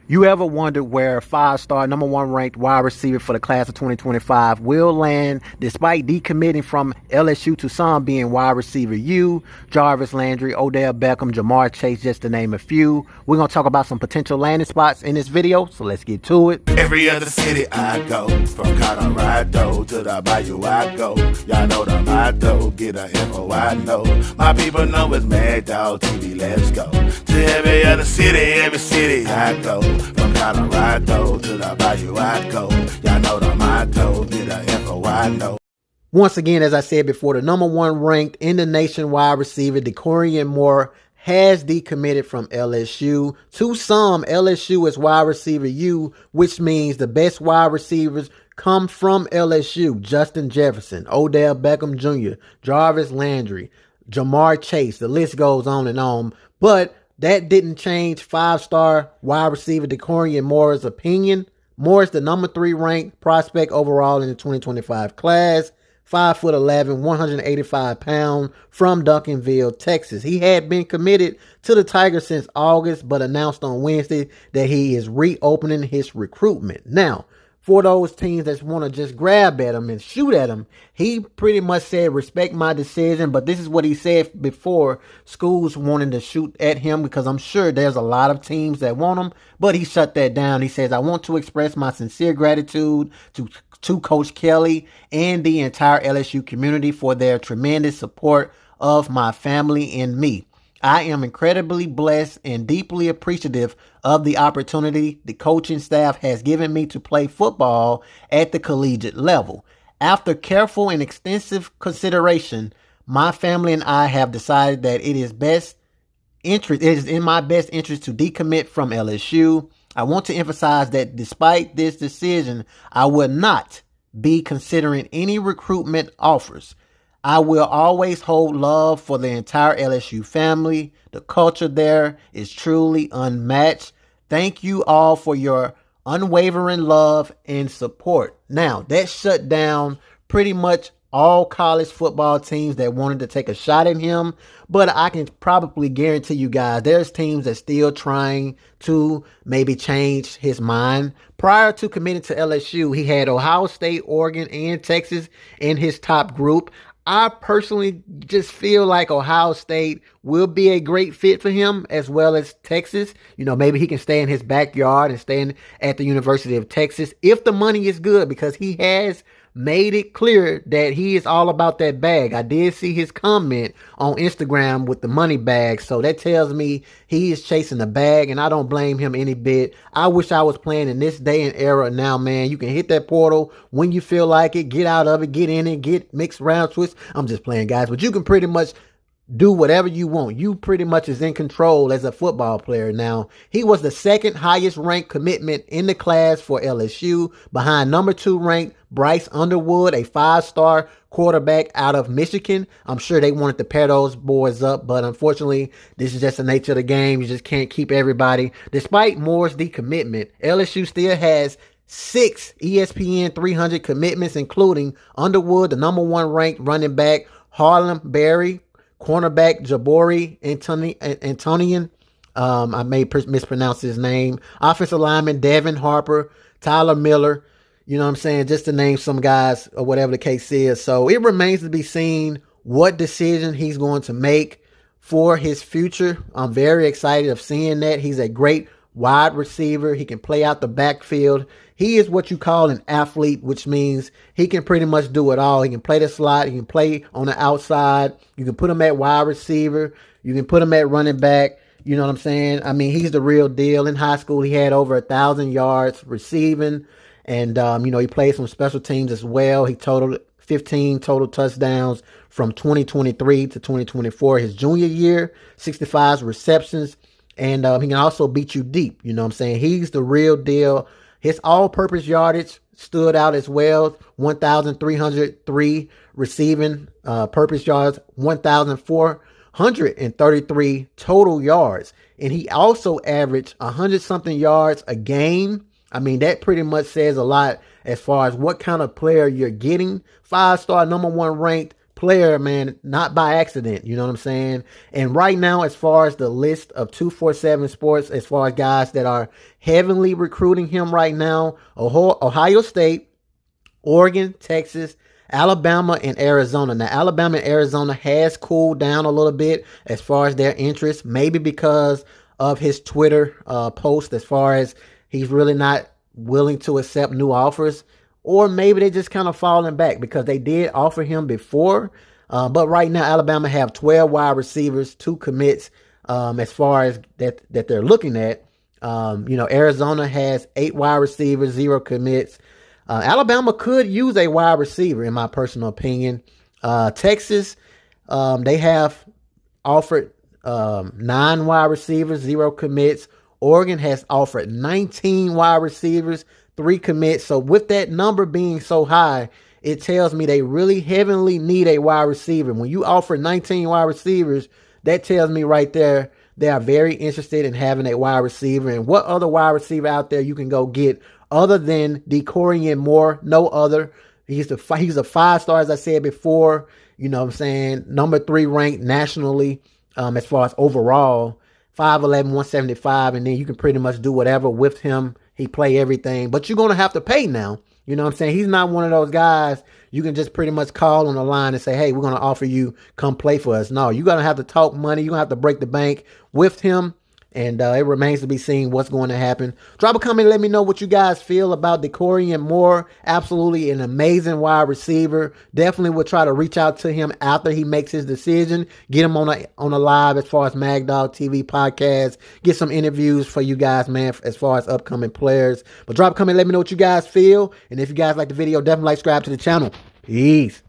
You ever wondered where a five-star number one ranked wide receiver for the class of 2025 will land despite decommitting from LSU to some being wide receiver U, Jarvis Landry, Odell Beckham, Jamar Chase, just to name a few? We're going to talk about some potential landing spots in this video, so let's get to it. Every other city I go, from Colorado to the Bayou I go. Y'all know the motto, get the info I know. My people know it's Mad Dog TV, let's go. To every other city I go. From Colorado to the Bayou I go. Y'all know the motto, get the info I know. Once again, as I said before, the number one ranked in the nation wide receiver, Dakorien Moore, has decommitted from LSU. To some, LSU is wide receiver U, which means the best wide receivers come from LSU. Justin Jefferson, Odell Beckham Jr., Jarvis Landry, Jamar Chase. The list goes on and on. But that didn't change five-star wide receiver Dakorien Moore's opinion. Moore is the number 3 ranked prospect overall in the 2025 class. 5'11", 185 pounds, from Duncanville, Texas. He had been committed to the Tigers since August, but announced on Wednesday that he is reopening his recruitment. Now, for those teams that want to just grab at him and shoot at him, he pretty much said, respect my decision. But this is what he said before schools wanting to shoot at him, because I'm sure there's a lot of teams that want him. But he shut that down. He says, I want to express my sincere gratitude to Coach Kelly and the entire LSU community for their tremendous support of my family and me. I am incredibly blessed and deeply appreciative of the opportunity the coaching staff has given me to play football at the collegiate level. After careful and extensive consideration, my family and I have decided that it is in my best interest to decommit from LSU. I want to emphasize that despite this decision, I will not be considering any recruitment offers. I will always hold love for the entire LSU family. The culture there is truly unmatched. Thank you all for your unwavering love and support. Now, that shut down pretty much all college football teams that wanted to take a shot at him. But I can probably guarantee you guys, there's teams that still trying to maybe change his mind. Prior to committing to LSU, he had Ohio State, Oregon, and Texas in his top group. I personally just feel like Ohio State will be a great fit for him, as well as Texas. You know, maybe he can stay in his backyard and stay at the University of Texas if the money is good, because he has made it clear that he is all about that bag. I did see his comment on Instagram with the money bag, so that tells me he is chasing the bag, and I don't blame him any bit. I wish I was playing in this day and era now, man. You can hit that portal when you feel like it, get out of it, get in it, get mixed round twists. I'm just playing, guys, but you can pretty much do whatever you want. You pretty much is in control as a football player now. He was the second highest ranked commitment in the class for LSU, behind number 2 ranked Bryce Underwood, a 5-star quarterback out of Michigan. I'm sure they wanted to pair those boys up, but unfortunately, this is just the nature of the game. You just can't keep everybody. Despite Moore's decommitment, LSU still has 6 ESPN 300 commitments, including Underwood, the number 1 ranked running back, Harlem Berry, cornerback Jabari Antonian, I may mispronounce his name, offensive lineman Devin Harper, Tyler Miller, you know what I'm saying, just to name some guys or whatever the case is. So it remains to be seen what decision he's going to make for his future. I'm very excited of seeing that. He's a great wide receiver. He can play out the backfield. He is what you call an athlete, which means he can pretty much do it all. He can play the slot. He can play on the outside. You can put him at wide receiver. You can put him at running back. You know what I'm saying? I mean, he's the real deal. In high school, he had over 1,000 yards receiving. And, he played some special teams as well. He totaled 15 total touchdowns from 2023 to 2024. His junior year, 65 receptions. And he can also beat you deep. You know what I'm saying? He's the real deal. His all-purpose yardage stood out as well. 1,303 receiving purpose yards, 1,433 total yards. And he also averaged 100-something yards a game. I mean, that pretty much says a lot as far as what kind of player you're getting. 5-star, number 1 ranked player, man, not by accident. You know what I'm saying? And right now, as far as the list of 247 Sports, as far as guys that are heavily recruiting him right now, Ohio State, Oregon, Texas, Alabama, and Arizona. Now, Alabama and Arizona has cooled down a little bit as far as their interest, maybe because of his Twitter post, as far as he's really not willing to accept new offers, or maybe they just kind of falling back because they did offer him before. But right now, Alabama have 12 wide receivers, 2 commits as far as that they're looking at. Arizona has 8 wide receivers, 0 commits. Alabama could use a wide receiver, in my personal opinion. Texas, they have offered 9 wide receivers, 0 commits. Oregon has offered 19 wide receivers, 3 commits. So with that number being so high, it tells me they really heavily need a wide receiver. When you offer 19 wide receivers, that tells me right there they are very interested in having a wide receiver. And what other wide receiver out there you can go get other than Dakorien Moore? No other. He's a 5-star, as I said before. You know what I'm saying? Number 3 ranked nationally as far as overall. 5'11", 175, and then you can pretty much do whatever with him. He play everything, but you're going to have to pay now. You know what I'm saying? He's not one of those guys you can just pretty much call on the line and say, hey, we're going to offer you, come play for us. No, you're going to have to talk money. You're going to have to break the bank with him. And it remains to be seen what's going to happen. Drop a comment. Let me know what you guys feel about Dakorien Moore. Absolutely an amazing wide receiver. Definitely will try to reach out to him after he makes his decision. Get him on a live as far as MagDog TV podcast. Get some interviews for you guys, man, as far as upcoming players. But drop a comment. Let me know what you guys feel. And if you guys like the video, definitely subscribe to the channel. Peace.